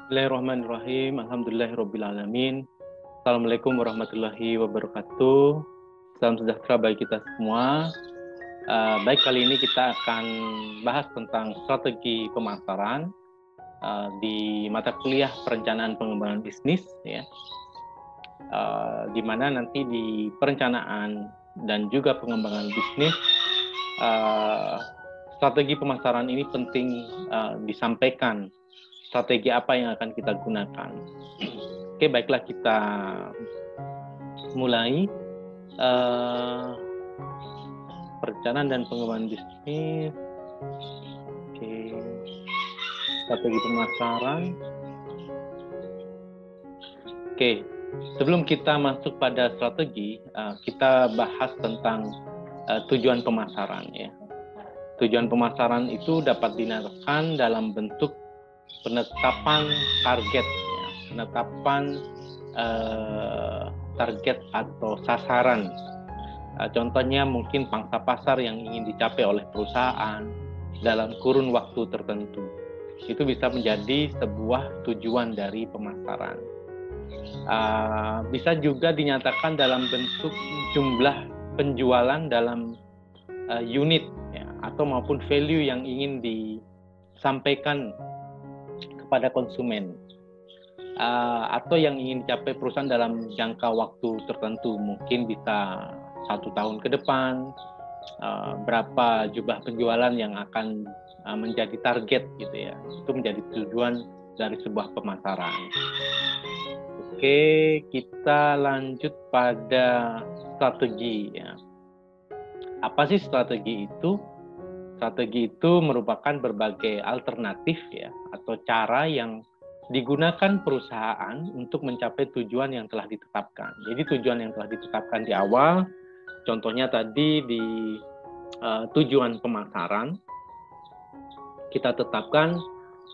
Bismillahirrahmanirrahim. Alhamdulillahirrabbilalamin. Assalamualaikum warahmatullahi wabarakatuh. Salam sejahtera bagi kita semua. Baik, kali ini kita akan bahas tentang strategi pemasaran di mata kuliah perencanaan pengembangan bisnis, ya. Di mana nanti di perencanaan dan juga pengembangan bisnis, strategi pemasaran ini penting disampaikan. Strategi apa yang akan kita gunakan? Oke, baiklah, kita mulai. Perencanaan dan pengembangan bisnis. Oke, strategi pemasaran. Oke, sebelum kita masuk pada strategi, kita bahas tentang tujuan pemasaran, ya. Tujuan pemasaran itu dapat dinamakan dalam bentuk penetapan target, ya. Penetapan target atau sasaran. Contohnya mungkin pangsa pasar yang ingin dicapai oleh perusahaan dalam kurun waktu tertentu. Itu bisa menjadi sebuah tujuan dari pemasaran. Bisa juga dinyatakan dalam bentuk jumlah penjualan dalam unit, ya, atau maupun value yang ingin disampaikan kepada konsumen, atau yang ingin dicapai perusahaan dalam jangka waktu tertentu, mungkin bisa 1 tahun ke depan, berapa jumlah penjualan yang akan menjadi target, gitu ya. Itu menjadi tujuan dari sebuah pemasaran. Oke, kita lanjut pada strategi, ya. Apa sih strategi itu? Strategi itu merupakan berbagai alternatif, ya, atau cara yang digunakan perusahaan untuk mencapai tujuan yang telah ditetapkan. Jadi tujuan yang telah ditetapkan di awal, contohnya tadi di tujuan pemasaran, kita tetapkan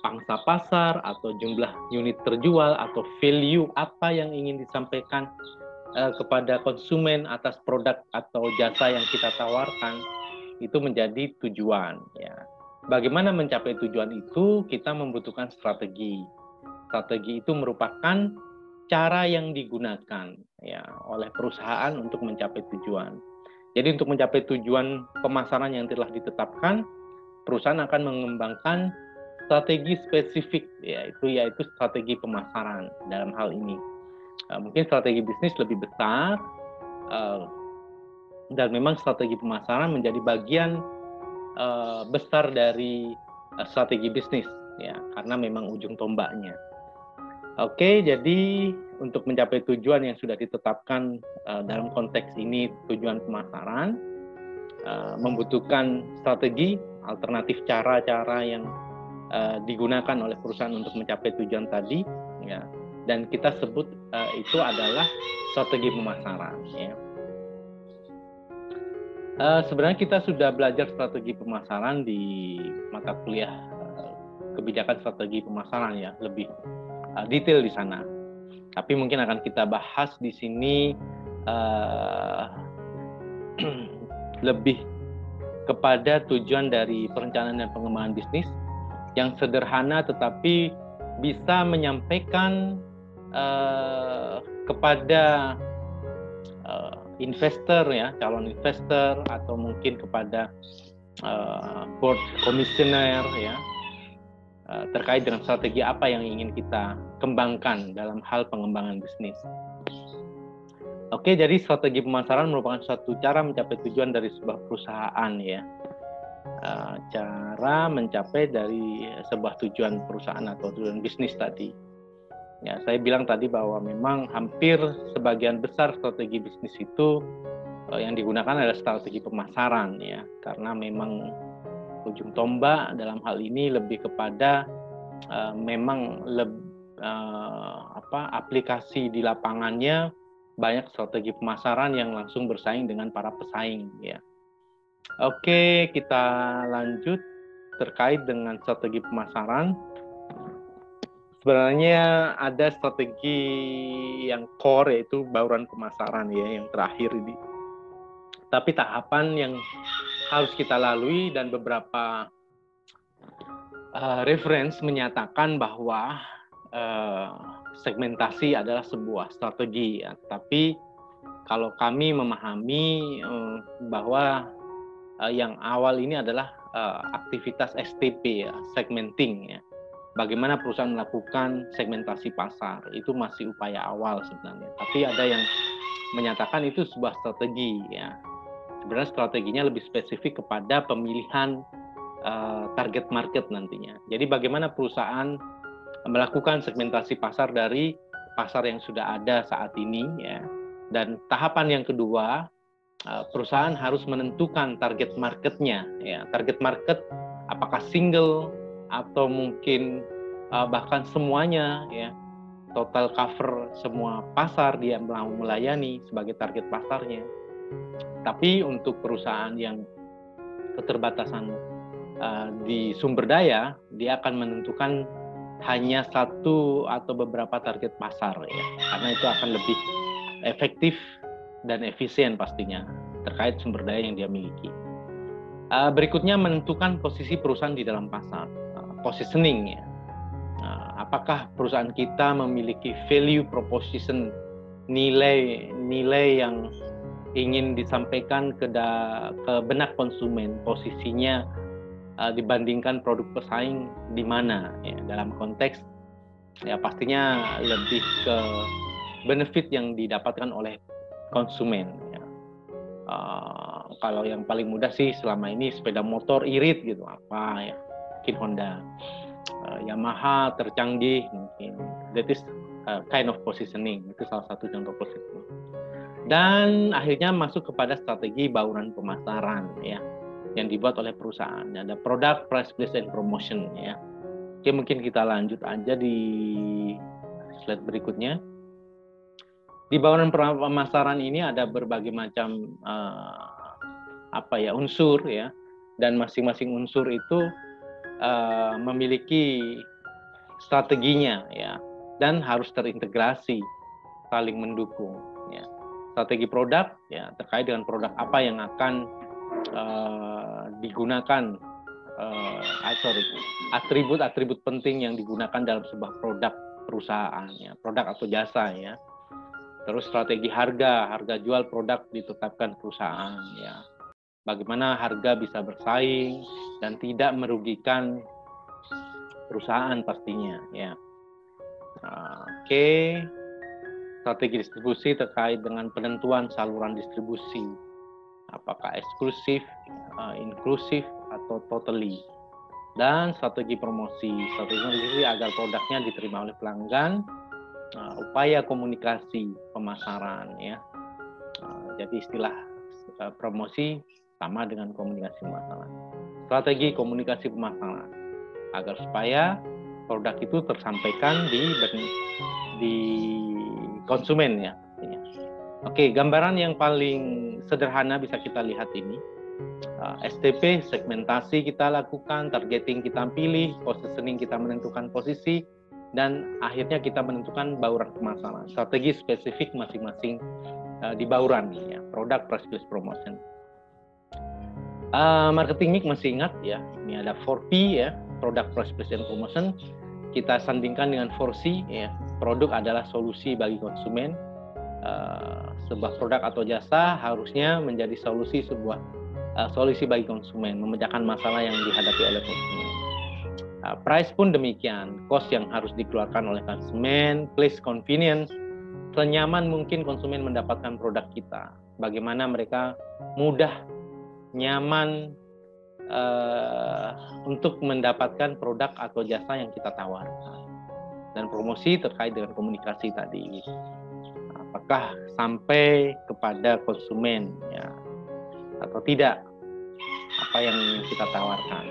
pangsa pasar atau jumlah unit terjual atau value apa yang ingin disampaikan kepada konsumen atas produk atau jasa yang kita tawarkan. Itu menjadi tujuan, ya. Bagaimana mencapai tujuan itu? Kita membutuhkan strategi. Strategi itu merupakan cara yang digunakan, ya, oleh perusahaan untuk mencapai tujuan. Jadi untuk mencapai tujuan pemasaran yang telah ditetapkan, perusahaan akan mengembangkan strategi spesifik, yaitu strategi pemasaran dalam hal ini. Mungkin strategi bisnis lebih besar, dan memang strategi pemasaran menjadi bagian besar dari strategi bisnis, ya, karena memang ujung tombaknya. Oke, jadi untuk mencapai tujuan yang sudah ditetapkan dalam konteks ini tujuan pemasaran, membutuhkan strategi, alternatif cara-cara yang digunakan oleh perusahaan untuk mencapai tujuan tadi, ya, dan kita sebut itu adalah strategi pemasaran, ya. Sebenarnya kita sudah belajar strategi pemasaran di mata kuliah kebijakan strategi pemasaran, ya, lebih detail di sana. Tapi mungkin akan kita bahas di sini lebih kepada tujuan dari perencanaan dan pengembangan bisnis yang sederhana tetapi bisa menyampaikan kepada investor, ya, calon investor, atau mungkin kepada board commissioner, ya, terkait dengan strategi apa yang ingin kita kembangkan dalam hal pengembangan bisnis. Oke, jadi strategi pemasaran merupakan suatu cara mencapai tujuan dari sebuah perusahaan, ya. Cara mencapai dari sebuah tujuan perusahaan atau tujuan bisnis tadi. Ya, saya bilang tadi bahwa memang hampir sebagian besar strategi bisnis itu yang digunakan adalah strategi pemasaran, ya, karena memang ujung tombak dalam hal ini lebih kepada memang aplikasi di lapangannya banyak strategi pemasaran yang langsung bersaing dengan para pesaing, ya. Oke, kita lanjut terkait dengan strategi pemasaran. Sebenarnya ada strategi yang core, yaitu bauran pemasaran, ya, yang terakhir ini. Tapi tahapan yang harus kita lalui dan beberapa reference menyatakan bahwa eh, segmentasi adalah sebuah strategi ya. Tapi kalau kami memahami bahwa yang awal ini adalah aktivitas STP ya, segmenting ya. Bagaimana perusahaan melakukan segmentasi pasar itu masih upaya awal sebenarnya. Tapi ada yang menyatakan itu sebuah strategi ya. Sebenarnya strateginya lebih spesifik kepada pemilihan target market nantinya. Jadi bagaimana perusahaan melakukan segmentasi pasar dari pasar yang sudah ada saat ini ya. Dan tahapan yang kedua, perusahaan harus menentukan target marketnya ya. Target market apakah single atau mungkin bahkan semuanya ya, total cover semua pasar dia mau melayani sebagai target pasarnya. Tapi untuk perusahaan yang keterbatasan di sumber daya, dia akan menentukan hanya satu atau beberapa target pasar ya, karena itu akan lebih efektif dan efisien pastinya terkait sumber daya yang dia miliki. Berikutnya menentukan posisi perusahaan di dalam pasar, positioning ya. Apakah perusahaan kita memiliki value proposition, nilai yang ingin disampaikan ke benak konsumen, posisinya dibandingkan produk pesaing di mana ya, dalam konteks ya pastinya lebih ke benefit yang didapatkan oleh konsumen ya. Kalau yang paling mudah sih selama ini sepeda motor irit gitu apa ya, mungkin Honda, Yamaha tercanggih mungkin, that is kind of positioning, itu salah satu contoh positioning. Dan akhirnya masuk kepada strategi bauran pemasaran ya, yang dibuat oleh perusahaan. Ada product, price, place, and promotion ya. Oke, mungkin kita lanjut aja di slide berikutnya. Di bauran pemasaran ini ada berbagai macam unsur ya, dan masing-masing unsur itu memiliki strateginya ya, dan harus terintegrasi, saling mendukung ya. Strategi produk ya, terkait dengan produk apa yang akan digunakan, atribut-atribut penting yang digunakan dalam sebuah produk perusahaan ya, produk atau jasa ya. Terus strategi harga jual produk ditetapkan perusahaan ya. Bagaimana harga bisa bersaing dan tidak merugikan perusahaan pastinya ya. Oke. Strategi distribusi terkait dengan penentuan saluran distribusi, apakah eksklusif, inklusif, atau totally. Dan strategi promosi agar produknya diterima oleh pelanggan, upaya komunikasi pemasaran ya. Jadi istilah promosi sama dengan komunikasi pemasaran. Strategi komunikasi pemasaran agar supaya produk itu tersampaikan di konsumen ya. Oke, gambaran yang paling sederhana bisa kita lihat ini. STP, segmentasi kita lakukan, targeting kita pilih, positioning kita menentukan posisi, dan akhirnya kita menentukan bauran pemasaran. Strategi spesifik masing-masing di bauran ya, product, price, place, promotion. Marketing mix masih ingat ya, ini ada 4P ya, product, price, place, and promotion. Kita sandingkan dengan 4C ya, produk adalah solusi bagi konsumen. Sebuah produk atau jasa harusnya menjadi solusi bagi konsumen, memecahkan masalah yang dihadapi oleh konsumen. Price pun demikian, cost yang harus dikeluarkan oleh konsumen. Place, convenience, senyaman mungkin konsumen mendapatkan produk kita. Bagaimana mereka mudah, nyaman untuk mendapatkan produk atau jasa yang kita tawarkan. Dan promosi terkait dengan komunikasi tadi, apakah sampai kepada konsumen ya atau tidak apa yang kita tawarkan.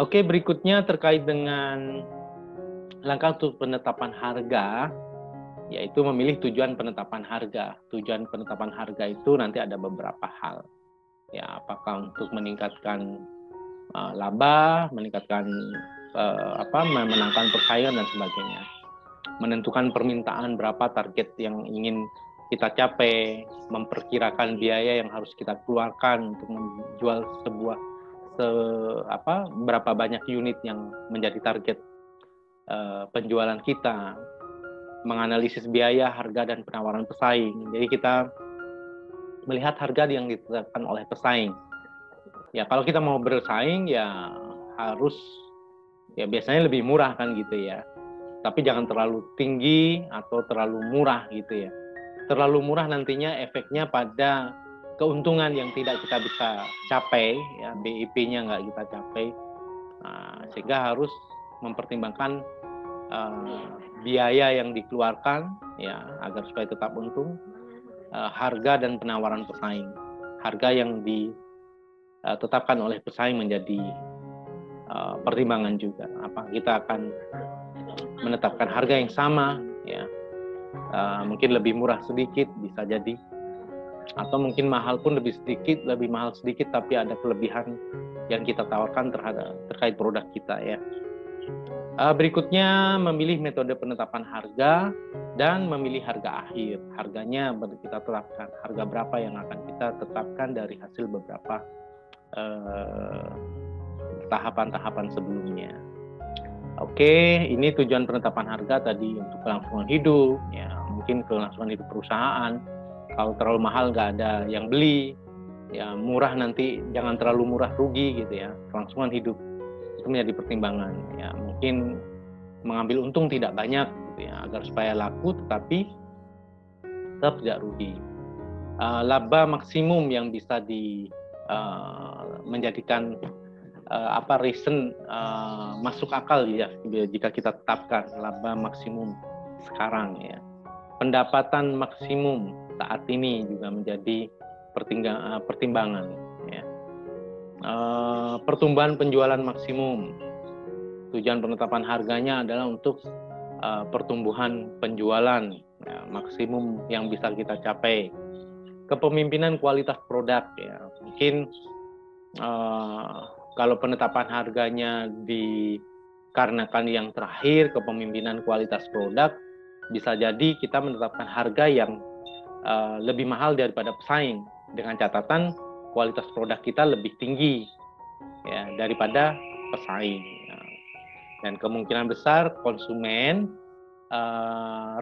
Oke, berikutnya terkait dengan langkah untuk penetapan harga, yaitu memilih tujuan penetapan harga. Tujuan penetapan harga itu nanti ada beberapa hal ya, apakah untuk meningkatkan laba, meningkatkan memenangkan persaingan dan sebagainya. Menentukan permintaan berapa target yang ingin kita capai, memperkirakan biaya yang harus kita keluarkan untuk menjual berapa banyak unit yang menjadi target penjualan kita, menganalisis biaya, harga, dan penawaran pesaing. Jadi kita melihat harga yang ditetapkan oleh pesaing. Ya kalau kita mau bersaing ya harus ya biasanya lebih murah kan gitu ya. Tapi jangan terlalu tinggi atau terlalu murah gitu ya. Terlalu murah nantinya efeknya pada keuntungan yang tidak kita bisa capai, ya BIP-nya nggak kita capai, sehingga harus mempertimbangkan biaya yang dikeluarkan ya agar supaya tetap untung, harga dan penawaran pesaing. Harga yang ditetapkan oleh pesaing menjadi pertimbangan juga. Apa kita akan menetapkan harga yang sama, ya mungkin lebih murah sedikit bisa jadi, atau mungkin mahal pun lebih mahal sedikit, tapi ada kelebihan yang kita tawarkan terkait produk kita ya. Berikutnya memilih metode penetapan harga dan memilih harga akhir. Harganya kita tetapkan harga berapa yang akan kita tetapkan dari hasil beberapa tahapan-tahapan sebelumnya. Oke, ini tujuan penetapan harga tadi untuk kelangsungan hidup, ya mungkin kelangsungan hidup perusahaan. Kalau terlalu mahal nggak ada yang beli, ya murah nanti jangan terlalu murah rugi gitu ya. Kelangsungan hidup itu menjadi pertimbangan. Ya mungkin mengambil untung tidak banyak gitu ya, agar supaya laku tetapi tetap tidak rugi. Laba maksimum yang bisa menjadikan reason masuk akal ya jika kita tetapkan laba maksimum sekarang ya. Pendapatan maksimum saat ini juga menjadi pertimbangan ya. Pertumbuhan penjualan maksimum. Tujuan penetapan harganya adalah untuk pertumbuhan penjualan ya, maksimum yang bisa kita capai. Kepemimpinan kualitas produk ya. Mungkin kalau penetapan harganya dikarenakan yang terakhir kepemimpinan kualitas produk, bisa jadi kita menetapkan harga yang lebih mahal daripada pesaing dengan catatan kualitas produk kita lebih tinggi ya daripada pesaing. Dan kemungkinan besar konsumen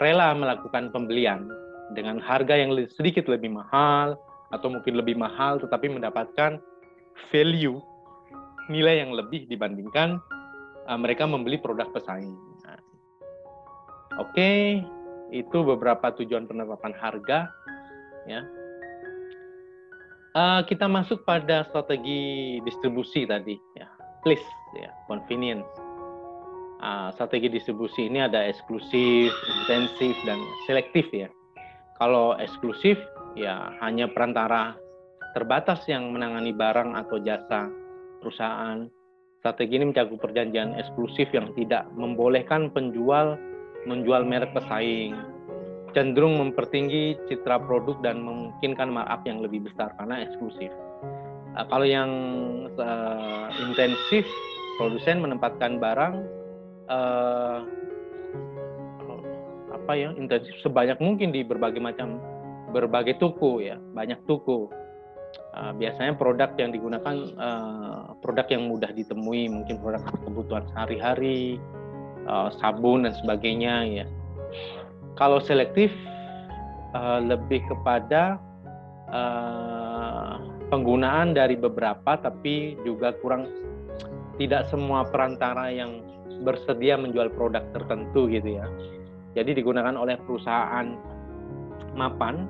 rela melakukan pembelian dengan harga yang sedikit lebih mahal atau mungkin lebih mahal tetapi mendapatkan value, nilai yang lebih dibandingkan mereka membeli produk pesaing. Oke, itu beberapa tujuan penetapan harga ya. Kita masuk pada strategi distribusi tadi ya. Please ya, convenience. Strategi distribusi ini ada eksklusif, intensif, dan selektif ya. Kalau eksklusif ya hanya perantara terbatas yang menangani barang atau jasa perusahaan. Strategi ini mencakup perjanjian eksklusif yang tidak membolehkan penjual menjual merek pesaing, cenderung mempertinggi citra produk dan memungkinkan markup yang lebih besar karena eksklusif. Kalau yang intensif, produsen menempatkan barang intensif sebanyak mungkin di berbagai toko ya, banyak toko. Biasanya produk yang digunakan produk yang mudah ditemui, mungkin produk kebutuhan sehari-hari, sabun dan sebagainya ya. Kalau selektif lebih kepada penggunaan dari beberapa, tapi juga tidak semua perantara yang bersedia menjual produk tertentu gitu ya. Jadi digunakan oleh perusahaan mapan,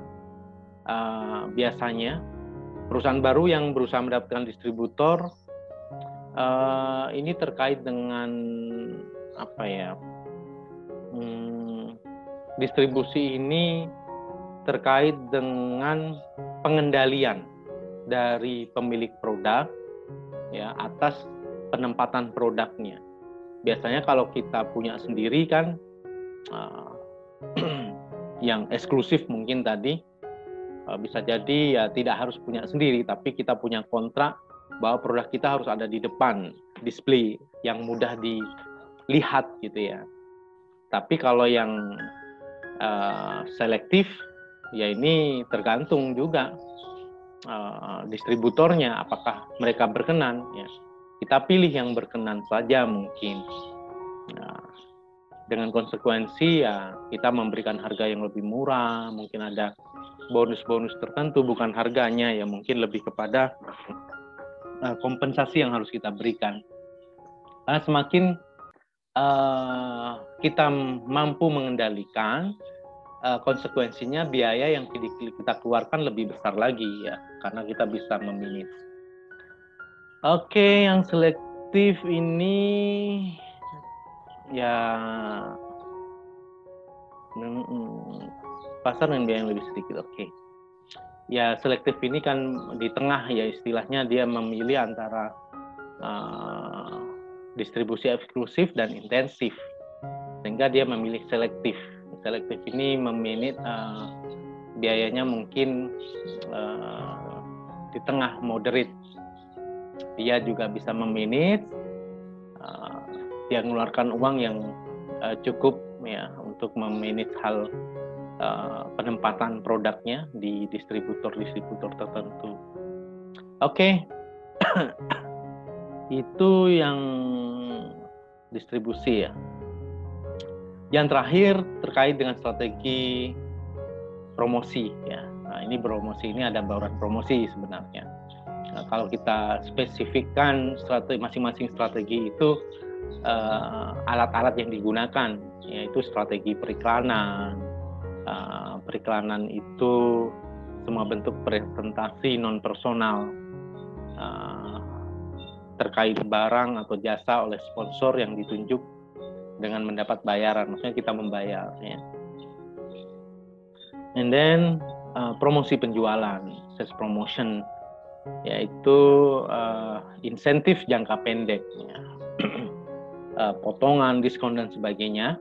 biasanya perusahaan baru yang berusaha mendapatkan distributor. Ini terkait dengan distribusi ini terkait dengan pengendalian dari pemilik produk ya atas penempatan produknya. Biasanya kalau kita punya sendiri kan yang eksklusif mungkin tadi bisa jadi ya tidak harus punya sendiri, tapi kita punya kontrak bahwa produk kita harus ada di depan display yang mudah dilihat gitu ya. Tapi kalau yang selektif ya ini tergantung juga distributornya apakah mereka berkenan ya. Kita pilih yang berkenan saja mungkin. Nah, dengan konsekuensi ya kita memberikan harga yang lebih murah, mungkin ada bonus-bonus tertentu, bukan harganya ya, mungkin lebih kepada kompensasi yang harus kita berikan. Karena semakin kita mampu mengendalikan, konsekuensinya biaya yang kita keluarkan lebih besar lagi ya, karena kita bisa memanage. Oke, yang selektif ini ya pasar dengan biaya yang lebih sedikit. Oke. Ya selektif ini kan di tengah ya, istilahnya dia memilih antara distribusi eksklusif dan intensif, sehingga dia memilih selektif. Selektif ini memanage biayanya mungkin di tengah, moderate. Dia juga bisa memanage, dia mengeluarkan uang yang cukup ya untuk memanage hal penempatan produknya di distributor tertentu. Oke. Itu yang distribusi ya. Yang terakhir terkait dengan strategi promosi ya. Nah, ini promosi ini ada bauran promosi sebenarnya. Nah, kalau kita spesifikkan masing-masing strategi itu alat-alat yang digunakan, yaitu strategi periklanan. Periklanan itu semua bentuk presentasi non personal terkait barang atau jasa oleh sponsor yang ditunjuk dengan mendapat bayaran, maksudnya kita membayar ya. And then promosi penjualan, sales promotion, yaitu insentif jangka pendek ya. Potongan, diskon dan sebagainya,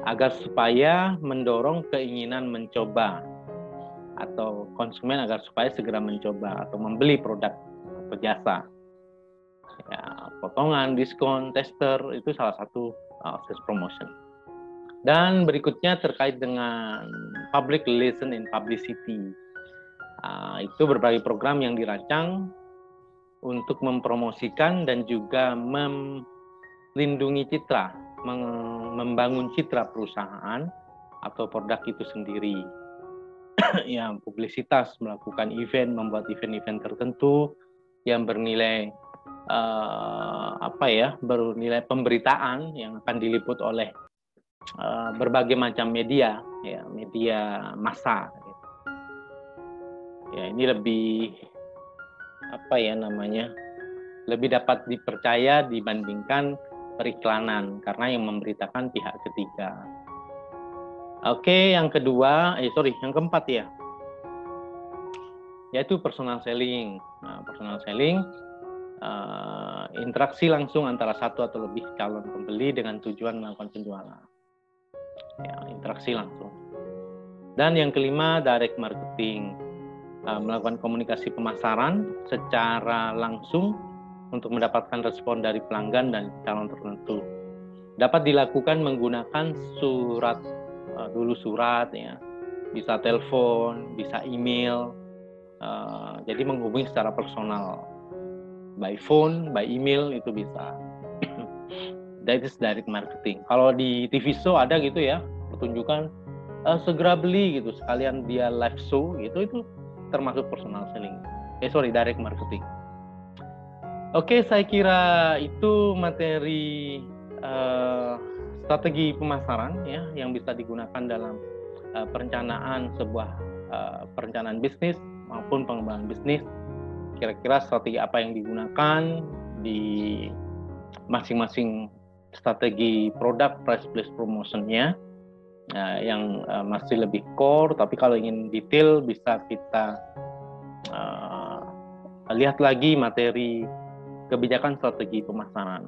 agar supaya mendorong keinginan mencoba atau konsumen agar supaya segera mencoba atau membeli produk atau jasa. Ya, potongan, diskon, tester itu salah satu sales promotion. Dan berikutnya terkait dengan public relation and publicity. Itu berbagai program yang dirancang untuk mempromosikan dan juga melindungi citra, membangun citra perusahaan atau produk itu sendiri. Ya, publisitas, melakukan event, membuat event-event tertentu yang bernilai bernilai pemberitaan yang akan diliput oleh berbagai macam media, ya, media massa. Ya, ini lebih lebih dapat dipercaya dibandingkan periklanan karena yang memberitakan pihak ketiga. Oke, yang keempat ya, yaitu personal selling. Nah, personal selling interaksi langsung antara satu atau lebih calon pembeli dengan tujuan melakukan penjualan. Ya, interaksi langsung. Dan yang kelima, direct marketing, melakukan komunikasi pemasaran secara langsung untuk mendapatkan respon dari pelanggan dan calon tertentu. Dapat dilakukan menggunakan surat ya, bisa telepon, bisa email, jadi menghubungi secara personal, by phone, by email itu bisa. That is direct marketing. Kalau di TV show ada gitu ya, pertunjukan segera beli gitu, sekalian dia live show gitu, itu termasuk personal selling. Direct marketing. Oke, saya kira itu materi strategi pemasaran ya yang bisa digunakan dalam perencanaan sebuah perencanaan bisnis maupun pengembangan bisnis. Kira-kira strategi apa yang digunakan di masing-masing strategi produk, price place promotion-nya yang masih lebih core, tapi kalau ingin detail bisa kita lihat lagi materi kebijakan strategi pemasaran.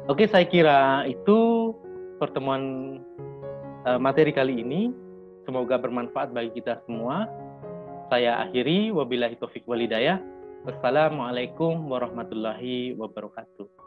Oke, saya kira itu pertemuan materi kali ini. Semoga bermanfaat bagi kita semua. Saya akhiri, wabillahi taufik walhidayah. Wassalamualaikum warahmatullahi wabarakatuh.